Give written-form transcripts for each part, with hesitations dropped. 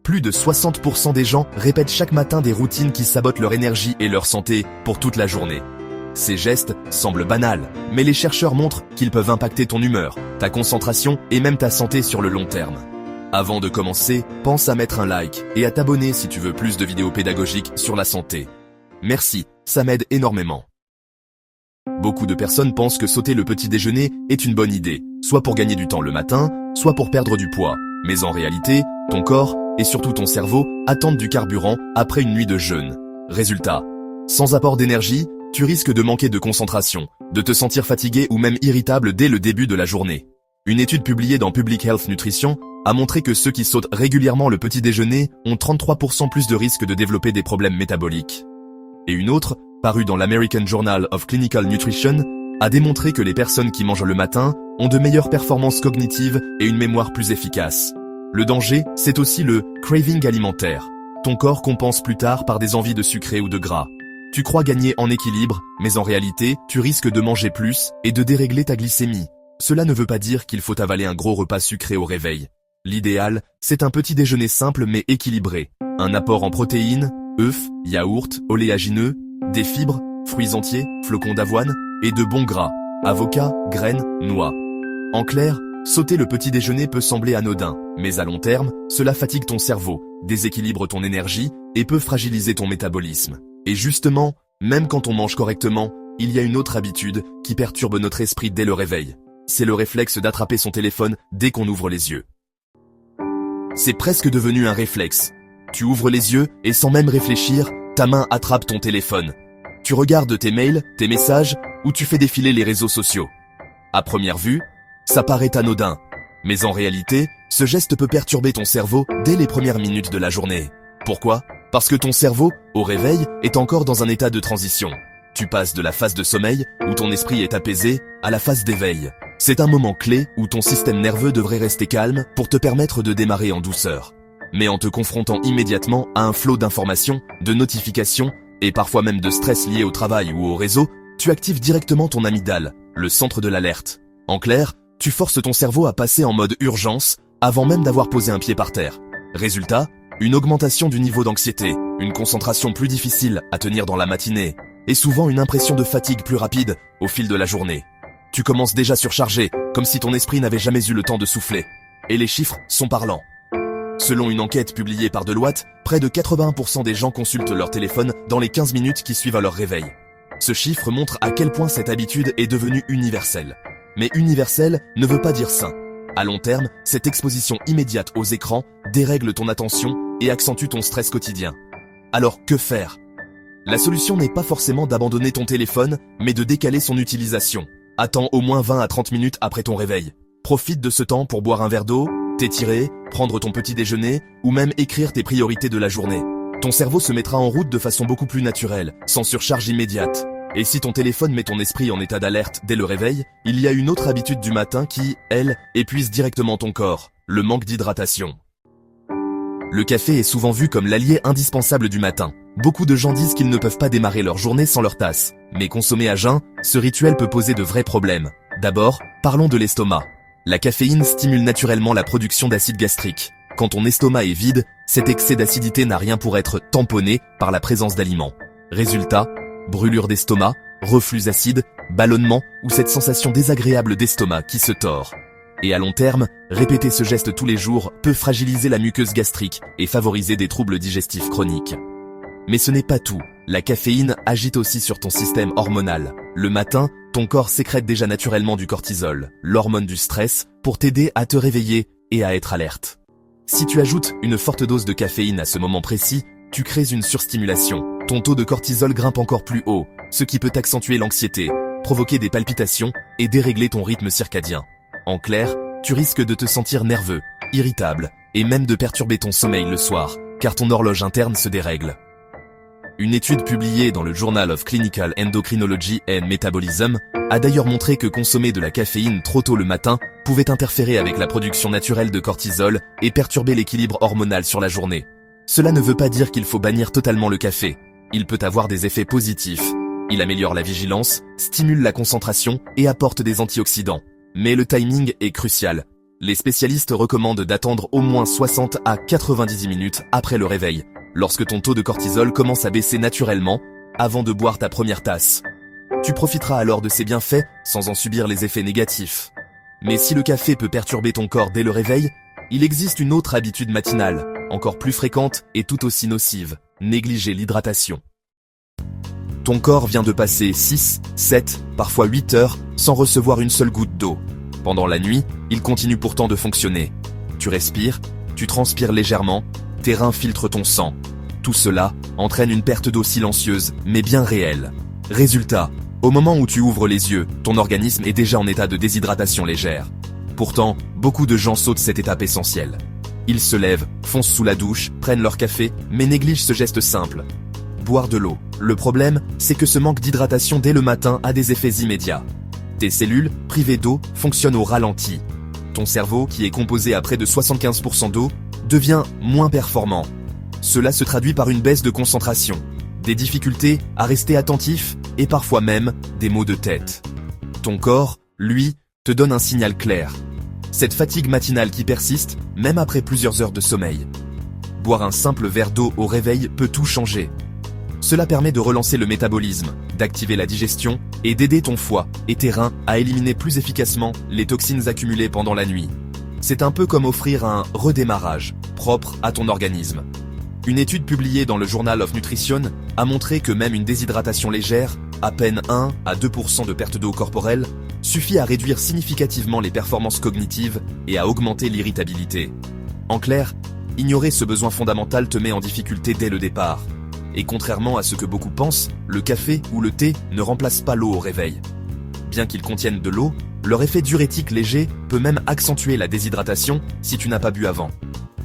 Plus de 60% des gens répètent chaque matin des routines qui sabotent leur énergie et leur santé pour toute la journée. Ces gestes semblent banals, mais les chercheurs montrent qu'ils peuvent impacter ton humeur, ta concentration et même ta santé sur le long terme. Avant de commencer, pense à mettre un like et à t'abonner si tu veux plus de vidéos pédagogiques sur la santé. Merci, ça m'aide énormément. Beaucoup de personnes pensent que sauter le petit déjeuner est une bonne idée, soit pour gagner du temps le matin, soit pour perdre du poids. Mais en réalité, ton corps, et surtout ton cerveau, attendent du carburant après une nuit de jeûne. Résultat, sans apport d'énergie, tu risques de manquer de concentration, de te sentir fatigué ou même irritable dès le début de la journée. Une étude publiée dans Public Health Nutrition a montré que ceux qui sautent régulièrement le petit déjeuner ont 33% plus de risques de développer des problèmes métaboliques. Et une autre, parue dans l'American Journal of Clinical Nutrition, a démontré que les personnes qui mangent le matin ont de meilleures performances cognitives et une mémoire plus efficace. Le danger, c'est aussi le craving alimentaire. Ton corps compense plus tard par des envies de sucré ou de gras. Tu crois gagner en équilibre, mais en réalité, tu risques de manger plus et de dérégler ta glycémie. Cela ne veut pas dire qu'il faut avaler un gros repas sucré au réveil. L'idéal, c'est un petit déjeuner simple mais équilibré. Un apport en protéines, œufs, yaourts, oléagineux, des fibres, fruits entiers, flocons d'avoine et de bons gras, avocats, graines, noix. En clair, sauter le petit déjeuner peut sembler anodin, mais à long terme, cela fatigue ton cerveau, déséquilibre ton énergie et peut fragiliser ton métabolisme. Et justement, même quand on mange correctement, il y a une autre habitude qui perturbe notre esprit dès le réveil. C'est le réflexe d'attraper son téléphone dès qu'on ouvre les yeux. C'est presque devenu un réflexe. Tu ouvres les yeux et sans même réfléchir, ta main attrape ton téléphone. Tu regardes tes mails, tes messages, ou tu fais défiler les réseaux sociaux. À première vue, ça paraît anodin. Mais en réalité, ce geste peut perturber ton cerveau dès les premières minutes de la journée. Pourquoi ? Parce que ton cerveau, au réveil, est encore dans un état de transition. Tu passes de la phase de sommeil, où ton esprit est apaisé, à la phase d'éveil. C'est un moment clé où ton système nerveux devrait rester calme pour te permettre de démarrer en douceur. Mais en te confrontant immédiatement à un flot d'informations, de notifications, et parfois même de stress lié au travail ou au réseau, tu actives directement ton amygdale, le centre de l'alerte. En clair, tu forces ton cerveau à passer en mode urgence avant même d'avoir posé un pied par terre. Résultat, une augmentation du niveau d'anxiété, une concentration plus difficile à tenir dans la matinée, et souvent une impression de fatigue plus rapide au fil de la journée. Tu commences déjà surchargé, comme si ton esprit n'avait jamais eu le temps de souffler. Et les chiffres sont parlants. Selon une enquête publiée par Deloitte, près de 81% des gens consultent leur téléphone dans les 15 minutes qui suivent à leur réveil. Ce chiffre montre à quel point cette habitude est devenue universelle. Mais universelle ne veut pas dire sain. À long terme, cette exposition immédiate aux écrans dérègle ton attention et accentue ton stress quotidien. Alors que faire ? La solution n'est pas forcément d'abandonner ton téléphone, mais de décaler son utilisation. Attends au moins 20 à 30 minutes après ton réveil. Profite de ce temps pour boire un verre d'eau, t'étirer, prendre ton petit déjeuner ou même écrire tes priorités de la journée. Ton cerveau se mettra en route de façon beaucoup plus naturelle, sans surcharge immédiate. Et si ton téléphone met ton esprit en état d'alerte dès le réveil, il y a une autre habitude du matin qui, elle, épuise directement ton corps, le manque d'hydratation. Le café est souvent vu comme l'allié indispensable du matin. Beaucoup de gens disent qu'ils ne peuvent pas démarrer leur journée sans leur tasse. Mais consommé à jeun, ce rituel peut poser de vrais problèmes. D'abord, parlons de l'estomac. La caféine stimule naturellement la production d'acide gastrique. Quand ton estomac est vide, cet excès d'acidité n'a rien pour être tamponné par la présence d'aliments. Résultat, brûlure d'estomac, reflux acide, ballonnement ou cette sensation désagréable d'estomac qui se tord. Et à long terme, répéter ce geste tous les jours peut fragiliser la muqueuse gastrique et favoriser des troubles digestifs chroniques. Mais ce n'est pas tout. La caféine agite aussi sur ton système hormonal. Le matin, ton corps sécrète déjà naturellement du cortisol, l'hormone du stress, pour t'aider à te réveiller et à être alerte. Si tu ajoutes une forte dose de caféine à ce moment précis, tu crées une surstimulation. Ton taux de cortisol grimpe encore plus haut, ce qui peut accentuer l'anxiété, provoquer des palpitations et dérégler ton rythme circadien. En clair, tu risques de te sentir nerveux, irritable et même de perturber ton sommeil le soir, car ton horloge interne se dérègle. Une étude publiée dans le Journal of Clinical Endocrinology and Metabolism a d'ailleurs montré que consommer de la caféine trop tôt le matin pouvait interférer avec la production naturelle de cortisol et perturber l'équilibre hormonal sur la journée. Cela ne veut pas dire qu'il faut bannir totalement le café. Il peut avoir des effets positifs. Il améliore la vigilance, stimule la concentration et apporte des antioxydants. Mais le timing est crucial. Les spécialistes recommandent d'attendre au moins 60 à 90 minutes après le réveil, lorsque ton taux de cortisol commence à baisser naturellement, avant de boire ta première tasse. Tu profiteras alors de ses bienfaits sans en subir les effets négatifs. Mais si le café peut perturber ton corps dès le réveil, il existe une autre habitude matinale, encore plus fréquente et tout aussi nocive, négliger l'hydratation. Ton corps vient de passer 6, 7, parfois 8 heures sans recevoir une seule goutte d'eau. Pendant la nuit, il continue pourtant de fonctionner. Tu respires, tu transpires légèrement, tes reins filtrent ton sang. Tout cela entraîne une perte d'eau silencieuse, mais bien réelle. Résultat, au moment où tu ouvres les yeux, ton organisme est déjà en état de déshydratation légère. Pourtant, beaucoup de gens sautent cette étape essentielle. Ils se lèvent, foncent sous la douche, prennent leur café, mais négligent ce geste simple. Boire de l'eau. Le problème, c'est que ce manque d'hydratation dès le matin a des effets immédiats. Tes cellules, privées d'eau, fonctionnent au ralenti. Ton cerveau, qui est composé à près de 75% d'eau, devient moins performant. Cela se traduit par une baisse de concentration, des difficultés à rester attentif et parfois même des maux de tête. Ton corps, lui, te donne un signal clair. Cette fatigue matinale qui persiste, même après plusieurs heures de sommeil. Boire un simple verre d'eau au réveil peut tout changer. Cela permet de relancer le métabolisme, d'activer la digestion et d'aider ton foie et tes reins à éliminer plus efficacement les toxines accumulées pendant la nuit. C'est un peu comme offrir un redémarrage propre à ton organisme. Une étude publiée dans le Journal of Nutrition a montré que même une déshydratation légère, à peine 1 à 2% de perte d'eau corporelle, suffit à réduire significativement les performances cognitives et à augmenter l'irritabilité. En clair, ignorer ce besoin fondamental te met en difficulté dès le départ. Et contrairement à ce que beaucoup pensent, le café ou le thé ne remplace pas l'eau au réveil. Bien qu'ils contiennent de l'eau, leur effet diurétique léger peut même accentuer la déshydratation si tu n'as pas bu avant.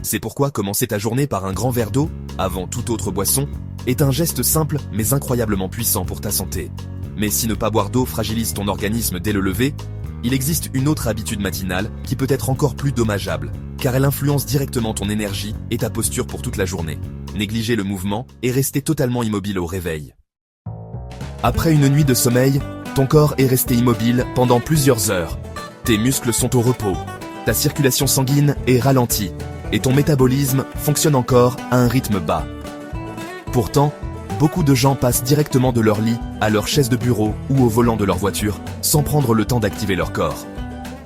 C'est pourquoi commencer ta journée par un grand verre d'eau, avant toute autre boisson, est un geste simple mais incroyablement puissant pour ta santé. Mais si ne pas boire d'eau fragilise ton organisme dès le lever, il existe une autre habitude matinale qui peut être encore plus dommageable, car elle influence directement ton énergie et ta posture pour toute la journée. Négliger le mouvement et rester totalement immobile au réveil. Après une nuit de sommeil, ton corps est resté immobile pendant plusieurs heures. Tes muscles sont au repos, ta circulation sanguine est ralentie, et ton métabolisme fonctionne encore à un rythme bas. Pourtant, beaucoup de gens passent directement de leur lit à leur chaise de bureau ou au volant de leur voiture, sans prendre le temps d'activer leur corps.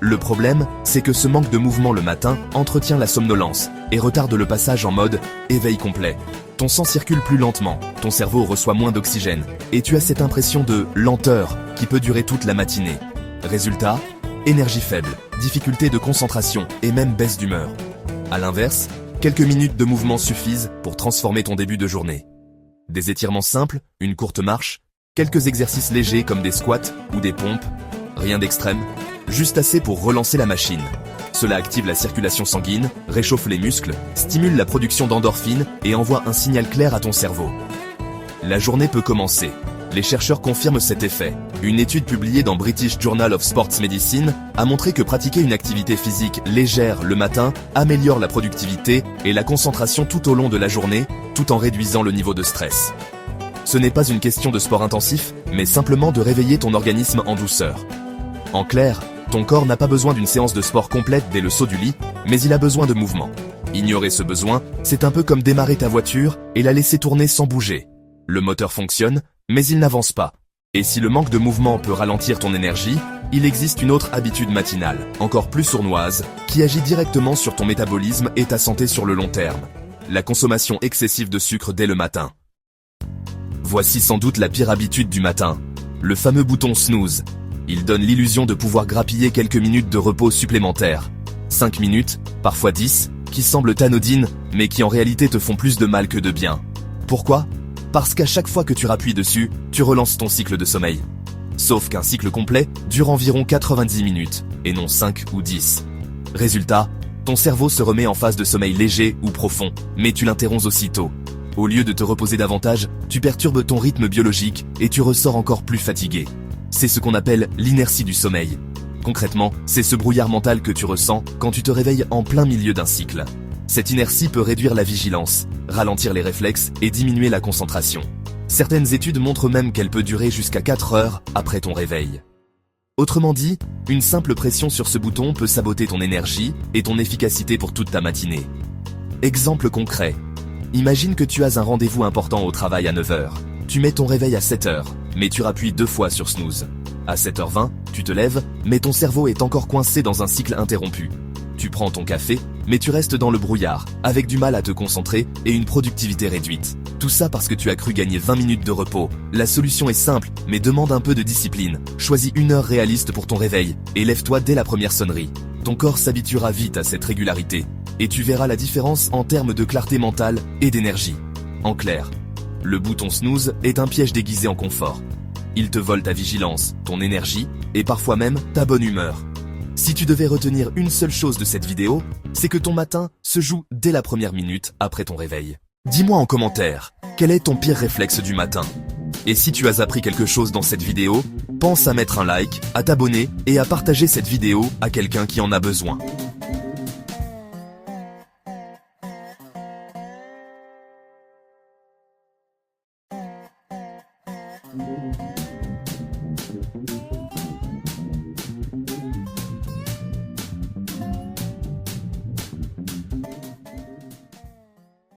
Le problème, c'est que ce manque de mouvement le matin entretient la somnolence et retarde le passage en mode éveil complet. Ton sang circule plus lentement, ton cerveau reçoit moins d'oxygène, et tu as cette impression de lenteur qui peut durer toute la matinée. Résultat, énergie faible, difficulté de concentration et même baisse d'humeur. À l'inverse, quelques minutes de mouvement suffisent pour transformer ton début de journée. Des étirements simples, une courte marche, quelques exercices légers comme des squats ou des pompes, rien d'extrême, juste assez pour relancer la machine. Cela active la circulation sanguine, réchauffe les muscles, stimule la production d'endorphines et envoie un signal clair à ton cerveau. La journée peut commencer. Les chercheurs confirment cet effet. Une étude publiée dans British Journal of Sports Medicine a montré que pratiquer une activité physique légère le matin améliore la productivité et la concentration tout au long de la journée, tout en réduisant le niveau de stress. Ce n'est pas une question de sport intensif, mais simplement de réveiller ton organisme en douceur. En clair, ton corps n'a pas besoin d'une séance de sport complète dès le saut du lit, mais il a besoin de mouvement. Ignorer ce besoin, c'est un peu comme démarrer ta voiture et la laisser tourner sans bouger. Le moteur fonctionne, mais il n'avance pas. Et si le manque de mouvement peut ralentir ton énergie, il existe une autre habitude matinale, encore plus sournoise, qui agit directement sur ton métabolisme et ta santé sur le long terme. La consommation excessive de sucre dès le matin. Voici sans doute la pire habitude du matin. Le fameux bouton snooze. Il donne l'illusion de pouvoir grappiller quelques minutes de repos supplémentaires. 5 minutes, parfois 10, qui semblent anodines, mais qui en réalité te font plus de mal que de bien. Pourquoi ? Parce qu'à chaque fois que tu rappuies dessus, tu relances ton cycle de sommeil. Sauf qu'un cycle complet dure environ 90 minutes, et non 5 ou 10. Résultat, ton cerveau se remet en phase de sommeil léger ou profond, mais tu l'interromps aussitôt. Au lieu de te reposer davantage, tu perturbes ton rythme biologique et tu ressors encore plus fatigué. C'est ce qu'on appelle l'inertie du sommeil. Concrètement, c'est ce brouillard mental que tu ressens quand tu te réveilles en plein milieu d'un cycle. Cette inertie peut réduire la vigilance, ralentir les réflexes et diminuer la concentration. Certaines études montrent même qu'elle peut durer jusqu'à 4 heures après ton réveil. Autrement dit, une simple pression sur ce bouton peut saboter ton énergie et ton efficacité pour toute ta matinée. Exemple concret. Imagine que tu as un rendez-vous important au travail à 9h. Tu mets ton réveil à 7h, mais tu rappuies 2 fois sur snooze. À 7h20, tu te lèves, mais ton cerveau est encore coincé dans un cycle interrompu. Tu prends ton café, mais tu restes dans le brouillard, avec du mal à te concentrer et une productivité réduite. Tout ça parce que tu as cru gagner 20 minutes de repos. La solution est simple, mais demande un peu de discipline. Choisis une heure réaliste pour ton réveil, et lève-toi dès la première sonnerie. Ton corps s'habituera vite à cette régularité, et tu verras la différence en termes de clarté mentale et d'énergie. En clair, le bouton snooze est un piège déguisé en confort. Il te vole ta vigilance, ton énergie, et parfois même ta bonne humeur. Si tu devais retenir une seule chose de cette vidéo, c'est que ton matin se joue dès la première minute après ton réveil. Dis-moi en commentaire, quel est ton pire réflexe du matin? Et si tu as appris quelque chose dans cette vidéo, pense à mettre un like, à t'abonner et à partager cette vidéo à quelqu'un qui en a besoin.